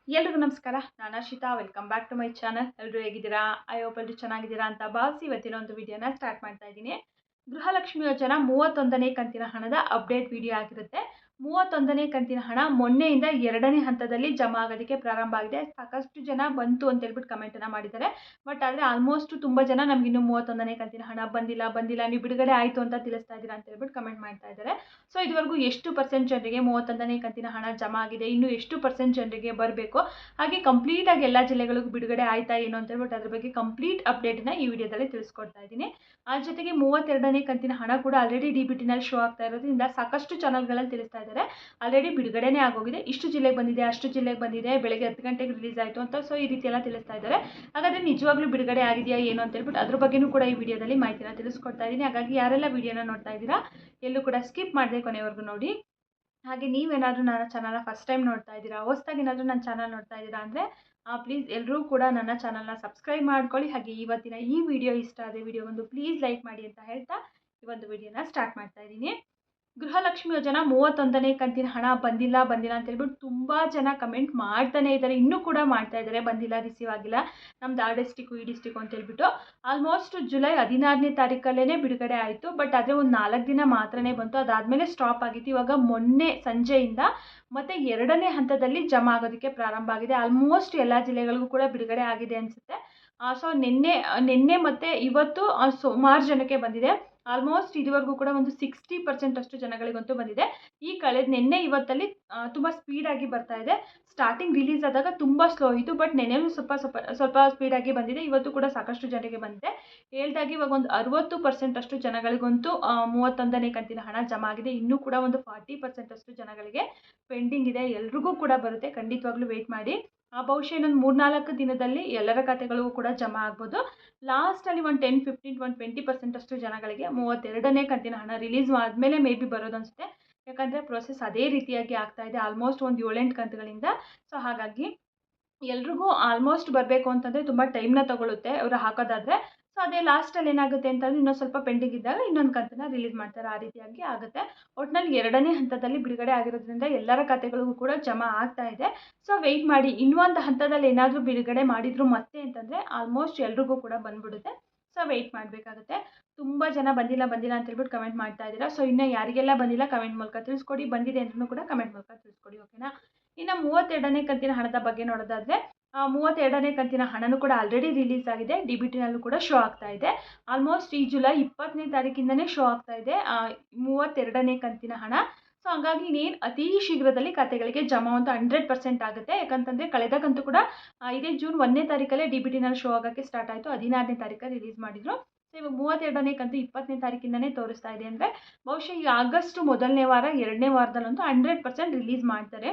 ಎಲ್ರಿಗೂ ನಮಸ್ಕಾರ. ನಾನು Arshita. Welcome back to my channel. ಎಲ್ಲರೂ ಹೇಗಿದ್ದೀರಾ? ಐ ಹೋಪ್ ಎಲ್ಲರೂ ಚೆನ್ನಾಗಿದ್ದೀರಾ ಅಂತ ಭಾವಿಸಿ ಇವತ್ತಿನ ಒಂದು ವಿಡಿಯೋನ ಸ್ಟಾರ್ಟ್ ಮಾಡ್ತಾ ಇದ್ದೀನಿ. ಗೃಹಲಕ್ಷ್ಮಿ ಯೋಜನಾ 31ನೇ ಕಂತಿನ ಹಣದ ಅಪ್ಡೇಟ್ ವಿಡಿಯೋ ಆಗಿರುತ್ತೆ. 31ನೇ ಕಂತಿನ ಹಣ ಮೊನ್ನೆಯಿಂದ 2ನೇ ಹಂತದಲ್ಲಿ ಜಮಾ ಆಗೋದಕ್ಕೆ ಪ್ರಾರಂಭ ಆಗಿದೆ. ಸಾಕಷ್ಟು ಜನ ಬಂತು ಅಂತ ಹೇಳ್ಬಿಟ್ಟು ಕಮೆಂಟನ್ನು ಮಾಡಿದ್ದಾರೆ. ಬಟ್ ಆದರೆ ಆಲ್ಮೋಸ್ಟ್ ತುಂಬ ಜನ ನಮಗಿನ್ನೂ 31ನೇ ಕಂತಿನ ಹಣ ಬಂದಿಲ್ಲ ನೀವು ಬಿಡುಗಡೆ ಆಯಿತು ಅಂತ ತಿಳಿಸ್ತಾ ಇದ್ದೀರಾ ಅಂತ ಹೇಳ್ಬಿಟ್ಟು ಕಮೆಂಟ್ ಮಾಡ್ತಾ ಇದ್ದಾರೆ. ಸೊ ಇದುವರೆಗೂ ಎಷ್ಟು ಪರ್ಸೆಂಟ್ ಜನರಿಗೆ 31ನೇ ಕಂತಿನ ಹಣ ಜಮಾ ಆಗಿದೆ, ಇನ್ನು ಎಷ್ಟು ಪರ್ಸೆಂಟ್ ಜನರಿಗೆ ಬರಬೇಕು, ಹಾಗೆ ಕಂಪ್ಲೀಟಾಗಿ ಎಲ್ಲ ಜಿಲ್ಲೆಗಳಿಗೂ ಬಿಡುಗಡೆ ಆಯ್ತಾ ಏನು ಅಂತ ಹೇಳ್ಬಿಟ್ಟು ಅದ್ರ ಬಗ್ಗೆ ಕಂಪ್ಲೀಟ್ ಅಪ್ಡೇಟ್ನ ಈ ವಿಡಿಯೋದಲ್ಲಿ ತಿಳಿಸ್ಕೊಡ್ತಾ ಇದ್ದೀನಿ. ಆ ಜೊತೆಗೆ 32ನೇ ಕಂತಿನ ಹಣ ಕೂಡ ಆಲ್ರೆಡಿ DBTನಲ್ಲಿ ಶೋ ಆಗ್ತಾ ಇರೋದ್ರಿಂದ ಸಾಕಷ್ಟು ಚಾನಲ್ಗಳಲ್ಲಿ ತಿಳಿಸ್ತಾ ಇದ್ದಾರೆ ಆಲ್ರೆಡಿ ಬಿಡುಗಡೆನೇ ಆಗೋಗಿದೆ, ಇಷ್ಟು ಜಿಲ್ಲೆಗೆ ಬಂದಿದೆ, ಅಷ್ಟು ಜಿಲ್ಲೆಗೆ ಬಂದಿದೆ, ಬೆಳಗ್ಗೆ 10 ಗಂಟೆಗೆ ರಿಲೀಸ್ ಆಯಿತು ಅಂತ. ಸೊ ಈ ರೀತಿ ಎಲ್ಲ ತಿಳಿಸ್ತಾ ಇದ್ದಾರೆ. ಹಾಗಾದರೆ ನಿಜವಾಗ್ಲೂ ಬಿಡುಗಡೆ ಆಗಿದೆಯಾ ಏನು ಅಂತ ಹೇಳ್ಬಿಟ್ಟು ಅದ್ರ ಬಗ್ಗೆನೂ ಕೂಡ ಈ ವಿಡಿಯೋದಲ್ಲಿ ಮಾಹಿತಿನ ತಿಳಿಸ್ಕೊಡ್ತಾ ಇದ್ದೀನಿ. ಹಾಗಾಗಿ ಯಾರೆಲ್ಲ ವಿಡಿಯೋನ ನೋಡ್ತಾ ಇದ್ದೀರಾ ಎಲ್ಲೂ ಕೂಡ ಸ್ಕಿಪ್ ಮಾಡದೆ ಕೊನೆವರೆಗೂ ನೋಡಿ. ಹಾಗೆ ನೀವೇನಾದರೂ ನನ್ನ ಚಾನಲ್ನ ಫಸ್ಟ್ ಟೈಮ್ ನೋಡ್ತಾ ಇದ್ದೀರಾ, ಹೊಸದಾಗಿ ಏನಾದರೂ ನನ್ನ ಚಾನಲ್ ನೋಡ್ತಾ ಇದ್ದೀರಾ ಅಂದರೆ ಪ್ಲೀಸ್ ಎಲ್ಲರೂ ಕೂಡ ನನ್ನ ಚಾನಲ್ನ ಸಬ್ಸ್ಕ್ರೈಬ್ ಮಾಡ್ಕೊಳ್ಳಿ. ಹಾಗೆ ಇವತ್ತಿನ ಈ ವಿಡಿಯೋ ಇಷ್ಟ ಆದರೆ ವಿಡಿಯೋ ಒಂದು ಪ್ಲೀಸ್ ಲೈಕ್ ಮಾಡಿ ಅಂತ ಹೇಳ್ತಾ ಈ ಒಂದು ವಿಡಿಯೋನ ಸ್ಟಾರ್ಟ್ ಮಾಡ್ತಾ ಇದ್ದೀನಿ. ಗೃಹಲಕ್ಷ್ಮಿ ಯೋಜನಾ 31ನೇ ಕಂತಿನ ಹಣ ಬಂದಿಲ್ಲ ಅಂತ ಹೇಳ್ಬಿಟ್ಟು ತುಂಬ ಜನ ಕಮೆಂಟ್ ಮಾಡ್ತಾನೆ ಇದ್ದಾರೆ, ಇನ್ನೂ ಕೂಡ ಮಾಡ್ತಾ ಇದ್ದಾರೆ, ಬಂದಿಲ್ಲ, ರಿಸೀವ್ ಆಗಿಲ್ಲ, ನಮ್ದು ಆ ಡಿಸ್ಟಿಕ್ಕು ಈ ಡಿಸ್ಟಿಕ್ಕು ಅಂತ ಹೇಳ್ಬಿಟ್ಟು. ಆಲ್ಮೋಸ್ಟ್ ಜುಲೈ 16ನೇ ತಾರೀಕಲ್ಲೇ ಬಿಡುಗಡೆ ಆಯಿತು. ಬಟ್ ಆದರೆ ಒಂದು 4 ದಿನ ಮಾತ್ರನೇ ಬಂತು, ಅದಾದಮೇಲೆ ಸ್ಟಾಪ್ ಆಗಿತ್ತು. ಇವಾಗ ಮೊನ್ನೆ ಸಂಜೆಯಿಂದ ಮತ್ತೆ 2ನೇ ಹಂತದಲ್ಲಿ ಜಮಾ ಆಗೋದಕ್ಕೆ ಪ್ರಾರಂಭ ಆಗಿದೆ. ಆಲ್ಮೋಸ್ಟ್ ಎಲ್ಲ ಜಿಲ್ಲೆಗಳಿಗೂ ಕೂಡ ಬಿಡುಗಡೆ ಆಗಿದೆ ಅನಿಸುತ್ತೆ. ಸೊ ನಿನ್ನೆ ಮತ್ತು ಇವತ್ತು ಸುಮಾರು ಜನಕ್ಕೆ ಬಂದಿದೆ. ಆಲ್ಮೋಸ್ಟ್ ಇದುವರೆಗೂ ಕೂಡ ಒಂದು 60% ಅಷ್ಟು ಜನಗಳಿಗಂತೂ ಬಂದಿದೆ. ಈ ನಿನ್ನೆ ಇವತ್ತಲ್ಲಿ ತುಂಬ ಸ್ಪೀಡಾಗಿ ಬರ್ತಾ ಇದೆ. ಸ್ಟಾರ್ಟಿಂಗ್ ರಿಲೀಸ್ ಆದಾಗ ತುಂಬ ಸ್ಲೋ ಇತ್ತು, ಬಟ್ ನೆನ್ನೆನೂ ಸ್ವಲ್ಪ ಸ್ಪೀಡಾಗಿ ಬಂದಿದೆ. ಇವತ್ತು ಕೂಡ ಸಾಕಷ್ಟು ಜನರಿಗೆ ಬಂದಿದೆ. ಹೇಳ್ದಾಗಿ ಇವಾಗ ಒಂದು 60% ಅಷ್ಟು ಜನಗಳಿಗಂತೂ 31ನೇ ಕಂತಿನ ಹಣ ಜಮಾ ಆಗಿದೆ. ಇನ್ನೂ ಕೂಡ ಒಂದು 40% ಅಷ್ಟು ಜನಗಳಿಗೆ ಪೆಂಡಿಂಗ್ ಇದೆ. ಎಲ್ರಿಗೂ ಕೂಡ ಬರುತ್ತೆ, ಖಂಡಿತವಾಗ್ಲೂ ವೆಯ್ಟ್ ಮಾಡಿ. ಬಹುಶಃ ಇನ್ನೊಂದು 3-4 ದಿನದಲ್ಲಿ ಎಲ್ಲರ ಖಾತೆಗಳಿಗೂ ಕೂಡ ಜಮಾ ಆಗ್ಬೋದು. ಲಾಸ್ಟಲ್ಲಿ ಒಂದು 10-15 ಒಂದು 20% ಅಷ್ಟು ಜನಗಳಿಗೆ 32ನೇ ಕಂತಿನ ಹಣ ರಿಲೀಸ್ ಆದಮೇಲೆ ಮೇ ಬಿ ಬರೋದು ಅನಿಸುತ್ತೆ. ಯಾಕಂದರೆ ಪ್ರೊಸೆಸ್ ಅದೇ ರೀತಿಯಾಗಿ ಆಗ್ತಾ ಇದೆ ಆಲ್ಮೋಸ್ಟ್ ಒಂದು 7-8 ಕಂತುಗಳಿಂದ. ಸೊ ಹಾಗಾಗಿ ಎಲ್ರಿಗೂ ಆಲ್ಮೋಸ್ಟ್ ಬರಬೇಕು ಅಂತಂದರೆ ತುಂಬ ಟೈಮ್ನ ತಗೊಳುತ್ತೆ ಅವರು ಹಾಕೋದಾದರೆ. ಸೊ ಅದೇ ಲಾಸ್ಟಲ್ಲಿ ಏನಾಗುತ್ತೆ ಅಂತಂದರೆ ಇನ್ನೊಂದು ಸ್ವಲ್ಪ ಪೆಂಡಿಂಗ್ ಇದ್ದಾಗ ಇನ್ನೊಂದು ಕಂತನ್ನು ರಿಲೀಸ್ ಮಾಡ್ತಾರೆ, ಆ ರೀತಿಯಾಗಿ ಆಗುತ್ತೆ. ಒಟ್ಟಿನಲ್ಲಿ 2ನೇ ಹಂತದಲ್ಲಿ ಬಿಡುಗಡೆ ಆಗಿರೋದ್ರಿಂದ ಎಲ್ಲರ ಖಾತೆಗಳಿಗೂ ಕೂಡ ಜಮಾ ಆಗ್ತಾ ಇದೆ. ಸೊ ವೆಯ್ಟ್ ಮಾಡಿ, ಇನ್ನೊಂದು ಹಂತದಲ್ಲಿ ಏನಾದರೂ ಬಿಡುಗಡೆ ಮಾಡಿದ್ರು ಮತ್ತೆ ಅಂತಂದರೆ ಆಲ್ಮೋಸ್ಟ್ ಎಲ್ರಿಗೂ ಕೂಡ ಬಂದ್ಬಿಡುತ್ತೆ. ಸೊ ವೆಯ್ಟ್ ಮಾಡಬೇಕಾಗುತ್ತೆ. ತುಂಬ ಜನ ಬಂದಿಲ್ಲ ಅಂತ ಹೇಳ್ಬಿಟ್ಟು ಕಮೆಂಟ್ ಮಾಡ್ತಾ ಇದ್ದೀರಾ. ಸೊ ಇನ್ನು ಯಾರಿಗೆಲ್ಲ ಬಂದಿಲ್ಲ ಕಮೆಂಟ್ ಮೂಲಕ ತಿಳಿಸ್ಕೊಡಿ, ಬಂದಿದೆ ಅಂದ್ರೂ ಕೂಡ ಕಮೆಂಟ್ ಮೂಲಕ ತಿಳಿಸ್ಕೊಡಿ, ಓಕೆನಾ. ಇನ್ನು 32ನೇ ಕಂತಿನ ಹಣದ ಬಗ್ಗೆ ನೋಡೋದಾದರೆ 32ನೇ ಕಂತಿನ ಹಣನೂ ಕೂಡ ಆಲ್ರೆಡಿ ರಿಲೀಸ್ ಆಗಿದೆ. DBTನಲ್ಲೂ ಕೂಡ ಶೋ ಆಗ್ತಾ ಇದೆ. ಆಲ್ಮೋಸ್ಟ್ ಈ ಜುಲೈ 20ನೇ ತಾರೀಕಿಂದನೇ ಶೋ ಆಗ್ತಾ ಇದೆ 32ನೇ ಕಂತಿನ ಹಣ. ಸೊ ಹಾಗಾಗಿ ಇನ್ನೇನು ಅತಿ ಶೀಘ್ರದಲ್ಲಿ ಖಾತೆಗಳಿಗೆ ಜಮಾ ಅಂತ 100% ಆಗುತ್ತೆ. ಯಾಕಂತಂದರೆ ಕಳೆದ ಕಂತು ಕೂಡ ಇದೇ ಜೂನ್ 1ನೇ ತಾರೀಕಲ್ಲೇ DBTನಲ್ಲಿ ಶೋ ಆಗೋಕ್ಕೆ ಸ್ಟಾರ್ಟ್ ಆಯಿತು. 16ನೇ ತಾರೀಕಲ್ಲಿ ರಿಲೀಸ್ ಮಾಡಿದರು. ಸೊ ಇವಾಗ 32ನೇ ಕಂತು 20ನೇ ತಾರೀಕಿಂದನೇ ತೋರಿಸ್ತಾ ಇದೆ ಅಂದರೆ ಬಹುಶಃ ಈ ಆಗಸ್ಟ್ ಮೊದಲನೇ ವಾರ 2ನೇ ವಾರದಲ್ಲಂತೂ 100% ರಿಲೀಸ್ ಮಾಡ್ತಾರೆ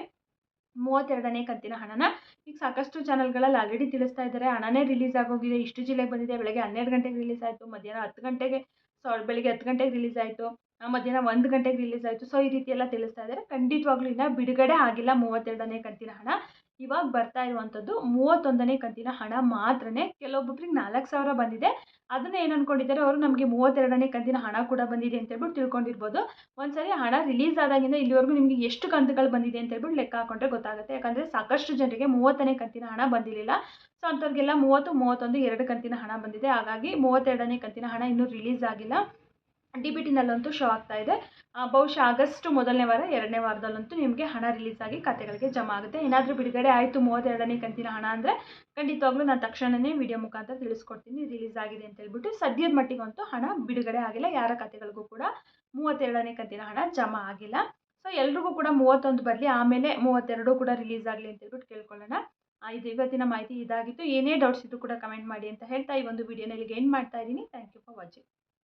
32ನೇ ಕಂತಿನ ಹಣನ. ಈಗ ಸಾಕಷ್ಟು ಚಾನಲ್ಗಳಲ್ಲಿ ಆಲ್ರೆಡಿ ತಿಳಿಸ್ತಾ ಇದ್ದಾರೆ ಹಣನೇ ರಿಲೀಸ್ ಆಗೋಗಿದೆ, ಇಷ್ಟು ಜಿಲ್ಲೆಗೆ ಬಂದಿದೆ, ಬೆಳಗ್ಗೆ 12 ಗಂಟೆಗೆ ರಿಲೀಸ್ ಆಯಿತು, ಮಧ್ಯಾಹ್ನ 10 ಗಂಟೆಗೆ ಬೆಳಗ್ಗೆ 10 ಗಂಟೆಗೆ ರಿಲೀಸ್ ಆಯಿತು, ಮಧ್ಯಾಹ್ನ 1 ಗಂಟೆಗೆ ರಿಲೀಸ್ ಆಯಿತು. ಸೊ ಈ ರೀತಿ ಎಲ್ಲ ತಿಳಿಸ್ತಾ ಇದ್ದಾರೆ. ಖಂಡಿತವಾಗ್ಲೂ ಇನ್ನು ಬಿಡುಗಡೆ ಆಗಿಲ್ಲ 32ನೇ ಕಂತಿನ ಹಣ. ಇವಾಗ ಬರ್ತಾ ಇರುವಂಥದ್ದು 31ನೇ ಕಂತಿನ ಹಣ ಮಾತ್ರನೇ. ಕೆಲವೊಬ್ಬರಿಗೆ 4,000 ಬಂದಿದೆ. ಅದನ್ನ ಏನು ಅಂದ್ಕೊಂಡಿದ್ದಾರೆ ಅವರು, ನಮಗೆ 32ನೇ ಕಂತಿನ ಹಣ ಕೂಡ ಬಂದಿದೆ ಅಂತ ಹೇಳ್ಬಿಟ್ಟು ತಿಳ್ಕೊಂಡಿರ್ಬೋದು. ಒಂದ್ಸರಿ ಹಣ ರಿಲೀಸ್ ಆದಾಗಿಂದ ಇಲ್ಲಿವರೆಗೂ ನಿಮಗೆ ಎಷ್ಟು ಕಂತುಗಳು ಬಂದಿದೆ ಅಂತ ಹೇಳ್ಬಿಟ್ಟು ಲೆಕ್ಕ ಹಾಕೊಂಡ್ರೆ ಗೊತ್ತಾಗುತ್ತೆ. ಯಾಕಂದರೆ ಸಾಕಷ್ಟು ಜನರಿಗೆ 30ನೇ ಕಂತಿನ ಹಣ ಬಂದಿರಲಿಲ್ಲ. ಸೊ ಅಂಥವ್ರಿಗೆಲ್ಲ 30, 31 2 ಕಂತಿನ ಹಣ ಬಂದಿದೆ. ಹಾಗಾಗಿ 32ನೇ ಕಂತಿನ ಹಣ ಇನ್ನೂ ರಿಲೀಸ್ ಆಗಿಲ್ಲ. DBTನಲ್ಲಂತೂ ಶೋ ಆಗ್ತಾ ಇದೆ. ಬಹುಶಃ ಆಗಸ್ಟ್ ಮೊದಲನೇ ವಾರ 2ನೇ ವಾರದಲ್ಲಂತೂ ನಿಮಗೆ ಹಣ ರಿಲೀಸ್ ಆಗಿ ಖಾತೆಗಳಿಗೆ ಜಮಾ ಆಗುತ್ತೆ. ಏನಾದರೂ ಬಿಡುಗಡೆ ಆಯಿತು 32ನೇ ಕಂತಿನ ಹಣ ಅಂದರೆ ಖಂಡಿತವಾಗ್ಲೂ ನಾನು ತಕ್ಷಣವೇ ವಿಡಿಯೋ ಮುಖಾಂತರ ತಿಳಿಸ್ಕೊಡ್ತೀನಿ ರಿಲೀಸ್ ಆಗಿದೆ ಅಂತ ಹೇಳ್ಬಿಟ್ಟು. ಸದ್ಯದ ಮಟ್ಟಿಗಂತೂ ಹಣ ಬಿಡುಗಡೆ ಆಗಿಲ್ಲ, ಯಾರ ಖಾತೆಗಳಿಗೂ ಕೂಡ 32ನೇ ಕಂತಿನ ಹಣ ಜಮಾ ಆಗಿಲ್ಲ. ಸೊ ಎಲ್ರಿಗೂ ಕೂಡ 31 ಬರಲಿ, ಆಮೇಲೆ 32 ಕೂಡ ರಿಲೀಸ್ ಆಗಲಿ ಅಂತ ಹೇಳ್ಬಿಟ್ಟು ಕೇಳ್ಕೊಳ್ಳೋಣ. ಇದು ಇವತ್ತಿನ ಮಾಹಿತಿ ಇದಾಗಿತ್ತು. ಏನೇ ಡೌಟ್ಸ್ ಇದ್ದರೂ ಕೂಡ ಕಮೆಂಟ್ ಮಾಡಿ ಅಂತ ಹೇಳ್ತಾ ಈ ಒಂದು ವಿಡಿಯೋನ ಇಲ್ಲಿಗೆ ಎಂಡ್ ಮಾಡ್ತಾ ಇದ್ದೀನಿ. Thank you for watching.